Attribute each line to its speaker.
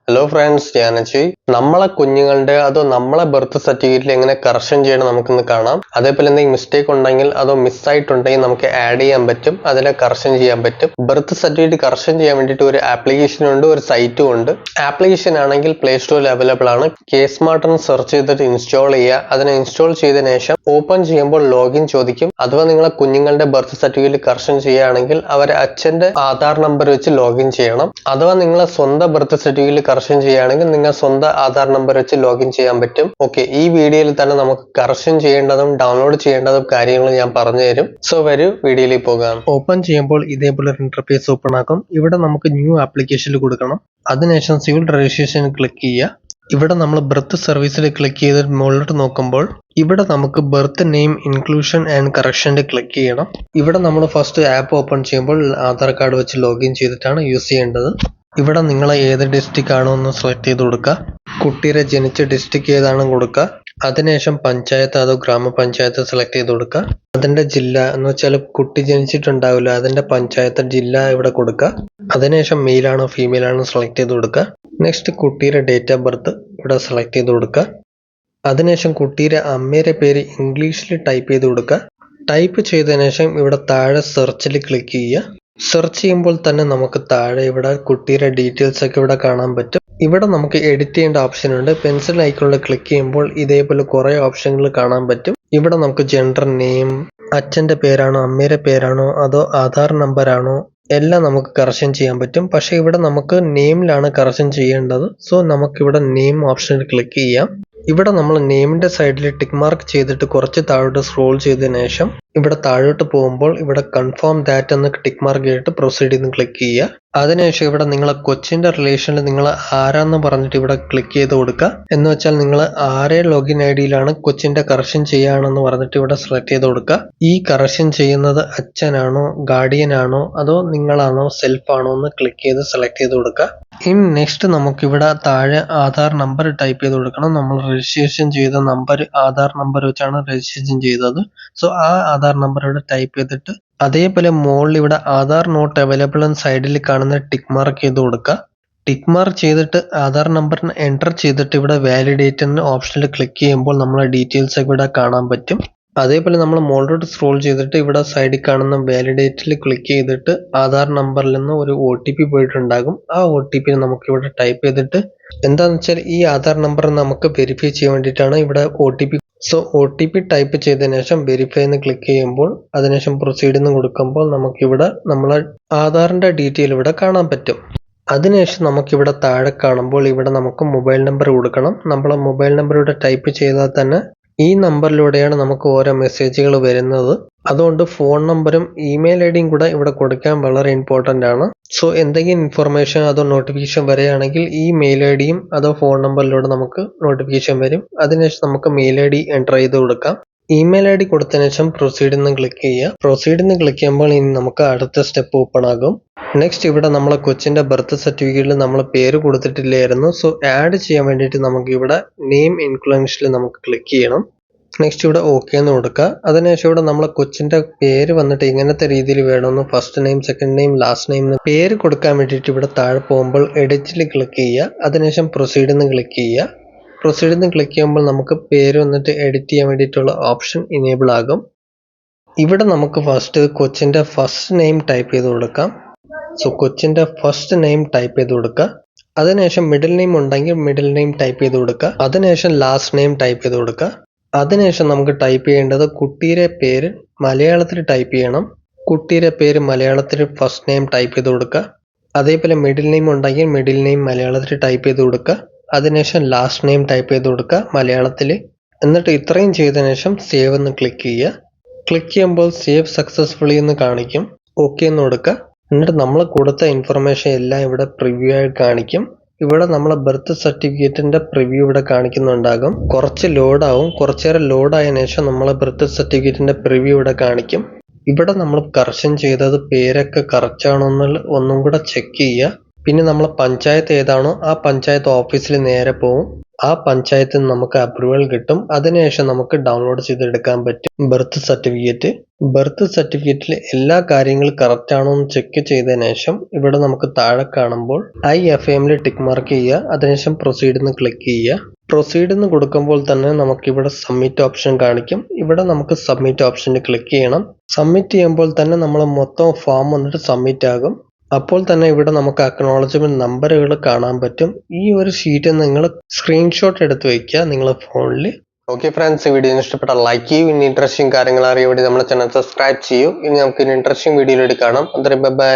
Speaker 1: Hello friends, ഞാൻ അജയ്. നമ്മളെ കുഞ്ഞുങ്ങളുടെ അതോ നമ്മളെ ബർത്ത് സർട്ടിഫിക്കറ്റിൽ എങ്ങനെ കറക്ഷൻ ചെയ്യണം നമുക്കിന്ന് കാണാം. അതേപോലെ എന്തെങ്കിലും മിസ്റ്റേക്ക് ഉണ്ടെങ്കിൽ അതോ മിസ്സായിട്ടുണ്ടെങ്കിൽ നമുക്ക് ആഡ് ചെയ്യാൻ പറ്റും, അതിനെ കറക്ഷൻ ചെയ്യാൻ പറ്റും. ബർത്ത് സർട്ടിഫിക്കറ്റ് കറക്ഷൻ ചെയ്യാൻ വേണ്ടിയിട്ട് ഒരു ആപ്ലിക്കേഷൻ ഉണ്ട്, ഒരു സൈറ്റും ഉണ്ട്. ആപ്ലിക്കേഷൻ ആണെങ്കിൽ പ്ലേ സ്റ്റോറിൽ അവൈലബിൾ ആണ്. K-Smart എന്ന് സെർച്ച് ചെയ്തിട്ട് ഇൻസ്റ്റാൾ ചെയ്യുക. അതിനെ ഇൻസ്റ്റാൾ ചെയ്തതിനു ശേഷം ഓപ്പൺ ചെയ്യുമ്പോൾ ലോഗിൻ ചോദിക്കും. അഥവാ നിങ്ങളെ കുഞ്ഞുങ്ങളുടെ ബർത്ത് സർട്ടിഫിക്കറ്റ് കറക്ഷൻ ചെയ്യുകയാണെങ്കിൽ അവരെ അച്ഛന്റെ ആധാർ നമ്പർ വെച്ച് ലോഗിൻ ചെയ്യണം. അഥവാ നിങ്ങളെ സ്വന്തം ബർത്ത് സർട്ടിഫിക്കറ്റ് കറക്ഷൻ ചെയ്യുകയാണെങ്കിൽ നിങ്ങൾ സ്വന്തം ആധാർ നമ്പർ വെച്ച് ലോഗിൻ ചെയ്യാൻ പറ്റും. ഓക്കെ, ഈ വീഡിയോയിൽ തന്നെ നമുക്ക് കറക്ഷൻ ചെയ്യേണ്ടതും ഡൗൺലോഡ് ചെയ്യേണ്ടതും കാര്യങ്ങൾ ഞാൻ പറഞ്ഞു തരും. സോ വരൂ വീഡിയോയിലേക്ക് പോകാം. ഓപ്പൺ ചെയ്യുമ്പോൾ ഇതേപോലെ ഒരു ഇന്റർഫേസ് ഓപ്പൺ ആക്കും. ഇവിടെ നമുക്ക് ന്യൂ ആപ്ലിക്കേഷനിൽ കൊടുക്കണം. അതിനുശേഷം സിവിൽ രജിസ്ട്രേഷൻ ക്ലിക്ക് ചെയ്യുക. ഇവിടെ നമ്മൾ ബർത്ത് സർവീസിൽ ക്ലിക്ക് ചെയ്ത് മുകളിലോട്ട് നോക്കുമ്പോൾ ഇവിടെ നമുക്ക് ബർത്ത് നെയിം ഇൻക്ലൂഷൻ ആൻഡ് കറക്ഷനിൽ ക്ലിക്ക് ചെയ്യണം. ഇവിടെ നമ്മൾ ഫസ്റ്റ് ആപ്പ് ഓപ്പൺ ചെയ്യുമ്പോൾ ആധാർ കാർഡ് വെച്ച് ലോഗിൻ ചെയ്തിട്ടാണ് യൂസ് ചെയ്യേണ്ടത്. ഇവിടെ നിങ്ങൾ ഏത് ഡിസ്ട്രിക്റ്റ് ആണോ എന്ന് സെലക്ട് ചെയ്ത് കൊടുക്കുക. കുട്ടിയുടെ ജനിച്ച ഡിസ്ട്രിക്ട് ഏതാണ് കൊടുക്കുക. അതിനുശേഷം പഞ്ചായത്ത് അതോ ഗ്രാമപഞ്ചായത്ത് സെലക്ട് ചെയ്ത് കൊടുക്കുക. അതിന്റെ ജില്ല എന്ന് വെച്ചാൽ കുട്ടി ജനിച്ചിട്ടുണ്ടാവില്ല, അതിന്റെ പഞ്ചായത്ത് ജില്ല ഇവിടെ കൊടുക്കുക. അതിനുശേഷം മെയിൽ ആണോ ഫീമെയിൽ ആണോ സെലക്ട് ചെയ്ത് കൊടുക്കുക. നെക്സ്റ്റ് കുട്ടിയുടെ ഡേറ്റ് ഓഫ് ബർത്ത് ഇവിടെ സെലക്ട് ചെയ്ത് കൊടുക്കുക. അതിനുശേഷം കുട്ടിയുടെ അമ്മയുടെ പേര് ഇംഗ്ലീഷിൽ ടൈപ്പ് ചെയ്ത് കൊടുക്കുക. ടൈപ്പ് ചെയ്തതിനു ശേഷം ഇവിടെ താഴെ സെർച്ചിൽ ക്ലിക്ക് ചെയ്യുക. സെർച്ച് ചെയ്യുമ്പോൾ തന്നെ നമുക്ക് താഴെ ഇവിടെ കുട്ടിയുടെ ഡീറ്റെയിൽസ് ഒക്കെ ഇവിടെ കാണാൻ പറ്റും. ഇവിടെ നമുക്ക് എഡിറ്റ് ചെയ്യേണ്ട ഓപ്ഷൻ ഉണ്ട്. പെൻസിൽ ഐക്കണിൽ ക്ലിക്ക് ചെയ്യുമ്പോൾ ഇതേപോലെ കുറെ ഓപ്ഷനുകൾ കാണാൻ പറ്റും. ഇവിടെ നമുക്ക് ജെൻഡർ, നെയിം, അച്ഛന്റെ പേരാണോ അമ്മയുടെ പേരാണോ അതോ ആധാർ നമ്പർ ആണോ എല്ലാം നമുക്ക് കറക്ഷൻ ചെയ്യാൻ പറ്റും. പക്ഷെ ഇവിടെ നമുക്ക് നെയിമിലാണ് കറക്ഷൻ ചെയ്യേണ്ടത്. സോ നമുക്കിവിടെ നെയിം ഓപ്ഷനിൽ ക്ലിക്ക് ചെയ്യാം. ഇവിടെ നമ്മൾ നെയിമിന്റെ സൈഡിൽ ടിക്ക് മാർക്ക് ചെയ്തിട്ട് കുറച്ച് താഴോട്ട് സ്ക്രോൾ ചെയ്തതിനു ശേഷം ഇവിടെ താഴോട്ട് പോകുമ്പോൾ ഇവിടെ കൺഫേം ദാറ്റ് എന്ന് ടിക്ക് മാർക്ക് ചെയ്തിട്ട് പ്രൊസീഡ് എന്ന് ക്ലിക്ക് ചെയ്യുക. അതിനുശേഷം ഇവിടെ നിങ്ങളെ കൊച്ചിന്റെ റിലേഷനിൽ നിങ്ങൾ ആരാന്ന് പറഞ്ഞിട്ട് ഇവിടെ ക്ലിക്ക് ചെയ്ത് കൊടുക്കുക. എന്ന് വെച്ചാൽ നിങ്ങൾ ആരെ ലോഗിൻ ഐ ഡിയിലാണ് കൊച്ചിന്റെ കറക്ഷൻ ചെയ്യാണെന്ന് പറഞ്ഞിട്ട് ഇവിടെ സെലക്ട് ചെയ്ത് കൊടുക്കുക. ഈ കറക്ഷൻ ചെയ്യുന്നത് അച്ഛനാണോ ഗാർഡിയൻ ആണോ അതോ നിങ്ങളാണോ സെൽഫ് ആണോ എന്ന് ക്ലിക്ക് ചെയ്ത് സെലക്ട് ചെയ്ത് കൊടുക്കുക. ഇനി നെക്സ്റ്റ് നമുക്കിവിടെ താഴെ ആധാർ നമ്പർ ടൈപ്പ് ചെയ്ത് കൊടുക്കണം. നമ്മൾ രജിസ്ട്രേഷൻ ചെയ്ത നമ്പർ ആധാർ നമ്പർ വെച്ചാണ് രജിസ്ട്രേഷൻ ചെയ്തത്. സോ ആ ആധാർ നമ്പർ ഇവിടെ ടൈപ്പ് ചെയ്തിട്ട് അതേപോലെ മുകളിൽ ഇവിടെ ആധാർ നോട്ട് അവൈലബിൾ എന്ന സൈഡിൽ കാണുന്ന ടിക്ക് മാർക്ക് ചെയ്ത് കൊടുക്കുക. ടിക്ക് മാർക്ക് ചെയ്തിട്ട് ആധാർ നമ്പറിന് എൻ്റർ ചെയ്തിട്ട് ഇവിടെ വാലിഡേറ്റ് എന്ന ഓപ്ഷനിൽ ക്ലിക്ക് ചെയ്യുമ്പോൾ നമ്മളെ ഡീറ്റെയിൽസ് ഒക്കെ ഇവിടെ കാണാൻ പറ്റും. അതേപോലെ നമ്മൾ മുകളിലോട്ട് സ്ക്രോൾ ചെയ്തിട്ട് ഇവിടെ സൈഡിൽ കാണുന്ന വാലിഡേറ്റിൽ ക്ലിക്ക് ചെയ്തിട്ട് ആധാർ നമ്പറിൽ നിന്ന് ഒരു OTP പോയിട്ടുണ്ടാകും. ആ OTP നമുക്ക് ഇവിടെ ടൈപ്പ് ചെയ്തിട്ട് എന്താണെന്ന് വെച്ചാൽ ഈ ആധാർ നമ്പർ നമുക്ക് വെരിഫൈ ചെയ്യാൻ വേണ്ടിയിട്ടാണ് ഇവിടെ OTP. സോ OTP ടൈപ്പ് ചെയ്തതിനു ശേഷം വെരിഫൈ എന്ന് ക്ലിക്ക് ചെയ്യുമ്പോൾ അതിനുശേഷം പ്രൊസീഡ് എന്ന് കൊടുക്കുമ്പോൾ നമുക്കിവിടെ നമ്മളെ ആധാറിന്റെ ഡീറ്റെയിൽ ഇവിടെ കാണാൻ പറ്റും. അതിനുശേഷം നമുക്കിവിടെ താഴെ കാണുമ്പോൾ ഇവിടെ നമുക്ക് മൊബൈൽ നമ്പർ കൊടുക്കണം. നമ്മളെ മൊബൈൽ നമ്പർ ഇവിടെ ടൈപ്പ് ചെയ്താൽ തന്നെ ഈ നമ്പറിലൂടെയാണ് നമുക്ക് ഓരോ മെസ്സേജുകൾ വരുന്നത്. അതുകൊണ്ട് ഫോൺ നമ്പറും ഇമെയിൽ ഐഡിയും കൂടെ ഇവിടെ കൊടുക്കാൻ വളരെ ഇമ്പോർട്ടൻ്റ് ആണ്. സോ എന്തെങ്കിലും ഇൻഫർമേഷൻ അതോ നോട്ടിഫിക്കേഷൻ വരികയാണെങ്കിൽ ഈ മെയിൽ ഐ ഡിയും അതോ ഫോൺ നമ്പറിലൂടെ നമുക്ക് നോട്ടിഫിക്കേഷൻ വരും. അതിനുശേഷം നമുക്ക് മെയിൽ ഐ ഡി എൻ്റർ ചെയ്ത് കൊടുക്കാം. ഇമെയിൽ ഐ ഡി കൊടുത്തതിനു ശേഷം പ്രൊസീഡ് എന്ന് ക്ലിക്ക് ചെയ്യുക. പ്രൊസീഡ് എന്ന് ക്ലിക്ക് ചെയ്യുമ്പോൾ ഇനി നമുക്ക് അടുത്ത സ്റ്റെപ്പ് ഓപ്പൺ ആകും. നെക്സ്റ്റ് ഇവിടെ നമ്മളെ കൊച്ചിന്റെ ബർത്ത് സർട്ടിഫിക്കറ്റിൽ നമ്മൾ പേര് കൊടുത്തിട്ടില്ലായിരുന്നു. സോ ആഡ് ചെയ്യാൻ വേണ്ടിയിട്ട് നമുക്ക് ഇവിടെ നെയിം ഇൻക്ലൂഷനിൽ നമുക്ക് ക്ലിക്ക് ചെയ്യണം. നെക്സ്റ്റ് ഇവിടെ ഓക്കെ എന്ന് കൊടുക്കുക. അതിനുശേഷം ഇവിടെ നമ്മളെ കൊച്ചിന്റെ പേര് വന്നിട്ട് ഇങ്ങനത്തെ രീതിയിൽ വേണമെന്ന് first name, second name, last name പേര് കൊടുക്കാൻ വേണ്ടിയിട്ട് ഇവിടെ താഴെ പോകുമ്പോൾ എഡിറ്റിൽ ക്ലിക്ക് ചെയ്യുക. അതിനുശേഷം പ്രൊസീഡ് എന്ന് ക്ലിക്ക് ചെയ്യുക. പ്രൊസീഡ് എന്ന് ക്ലിക്ക് ചെയ്യുമ്പോൾ നമുക്ക് പേര് വന്നിട്ട് എഡിറ്റ് ചെയ്യാൻ വേണ്ടിയിട്ടുള്ള ഓപ്ഷൻ ഇനേബിൾ ആകും. ഇവിടെ നമുക്ക് ഫസ്റ്റ് കൊച്ചിന്റെ ഫസ്റ്റ് നെയിം ടൈപ്പ് ചെയ്ത് കൊടുക്കാം. സോ കൊച്ചിന്റെ ഫസ്റ്റ് നെയിം ടൈപ്പ് ചെയ്ത് കൊടുക്കുക. അതിനുശേഷം മിഡിൽ നെയിം ഉണ്ടെങ്കിൽ മിഡിൽ നെയിം ടൈപ്പ് ചെയ്ത് കൊടുക്കുക. അതിനുശേഷം ലാസ്റ്റ് നെയിം ടൈപ്പ് ചെയ്ത് കൊടുക്കുക. അതിനുശേഷം നമുക്ക് ടൈപ്പ് ചെയ്യേണ്ടത് കുട്ടിയുടെ പേര് മലയാളത്തിൽ ടൈപ്പ് ചെയ്യണം. കുട്ടിയുടെ പേര് മലയാളത്തിൽ ഫസ്റ്റ് നെയിം ടൈപ്പ് ചെയ്ത് കൊടുക്കുക. അതേപോലെ മിഡിൽ നെയിം ഉണ്ടെങ്കിൽ മിഡിൽ നെയിം മലയാളത്തിൽ ടൈപ്പ് ചെയ്ത് കൊടുക്കുക. അതിനുശേഷം ലാസ്റ്റ് നെയിം ടൈപ്പ് ചെയ്ത് കൊടുക്കുക മലയാളത്തിൽ. എന്നിട്ട് ഇത്രയും ചെയ്തതിനു ശേഷം സേവ് എന്ന് ക്ലിക്ക് ചെയ്യുക. ക്ലിക്ക് ചെയ്യുമ്പോൾ സേവ് സക്സസ്ഫുള്ളി എന്ന് കാണിക്കും. ഓക്കെ എന്ന് കൊടുക്കുക. എന്നിട്ട് നമ്മൾ കൊടുത്ത ഇൻഫർമേഷൻ എല്ലാം ഇവിടെ പ്രിവ്യൂ ആയി കാണിക്കും. ഇവിടെ നമ്മളെ ബർത്ത് സർട്ടിഫിക്കറ്റിന്റെ പ്രിവ്യൂ ഇവിടെ കാണിക്കുന്നുണ്ടാകും. കുറച്ച് ലോഡാവും. കുറച്ചേരം ലോഡായതിനു ശേഷം നമ്മളെ ബർത്ത് സർട്ടിഫിക്കറ്റിന്റെ പ്രിവ്യൂ ഇവിടെ കാണിക്കും. ഇവിടെ നമ്മൾ കറക്ഷൻ ചെയ്തത് പേരൊക്കെ കറക്റ്റ് ആണോ എന്ന് ഒന്നും കൂടെ ചെക്ക് ചെയ്യുക. പിന്നെ നമ്മളെ പഞ്ചായത്ത് ഏതാണോ ആ പഞ്ചായത്ത് ഓഫീസിൽ നേരെ പോവും. ആ പഞ്ചായത്തിൽ നിന്ന് നമുക്ക് അപ്രൂവൽ കിട്ടും. അതിനുശേഷം നമുക്ക് ഡൗൺലോഡ് ചെയ്തെടുക്കാൻ പറ്റും ബർത്ത് സർട്ടിഫിക്കറ്റ്. ബർത്ത് സർട്ടിഫിക്കറ്റിൽ എല്ലാ കാര്യങ്ങളും കറക്റ്റ് ആണോ എന്ന് ചെക്ക് ചെയ്തതിനു ശേഷം ഇവിടെ നമുക്ക് താഴെ കാണുമ്പോൾ IFAMൽ ടിക്ക് മാർക്ക് ചെയ്യുക. അതിനുശേഷം പ്രൊസീഡ് എന്ന് ക്ലിക്ക് ചെയ്യുക. പ്രൊസീഡ് എന്ന് കൊടുക്കുമ്പോൾ തന്നെ നമുക്ക് ഇവിടെ സബ്മിറ്റ് ഓപ്ഷൻ കാണിക്കും. ഇവിടെ നമുക്ക് സബ്മിറ്റ് ഓപ്ഷനിൽ ക്ലിക്ക് ചെയ്യണം. സബ്മിറ്റ് ചെയ്യുമ്പോൾ തന്നെ നമ്മൾ മൊത്തം ഫോം വന്നിട്ട് സബ്മിറ്റ് ആകും. അപ്പോൾ തന്നെ ഇവിടെ നമുക്ക് അക്നോളജ്മെന്റ് നമ്പറുകൾ കാണാൻ പറ്റും. ഈ ഒരു ഷീറ്റ് നിങ്ങൾ സ്ക്രീൻഷോട്ട് എടുത്ത് വയ്ക്കുക നിങ്ങളുടെ ഫോണിൽ. ഓക്കെ ഫ്രണ്ട്സ്, വീഡിയോ ഇഷ്ടപ്പെട്ടാൽ ലൈക്ക് ചെയ്യൂ. ഇനി ഇൻട്രസ്റ്റിംഗ് കാര്യങ്ങൾ അറിയാൻ വേണ്ടി നമ്മുടെ ചാനൽ സബ്സ്ക്രൈബ് ചെയ്യൂ. ഇനി നമുക്ക് ഇൻട്രസ്റ്റിംഗ് വീഡിയോയിലൂടെ കാണാം. അന്നേരം ബൈ.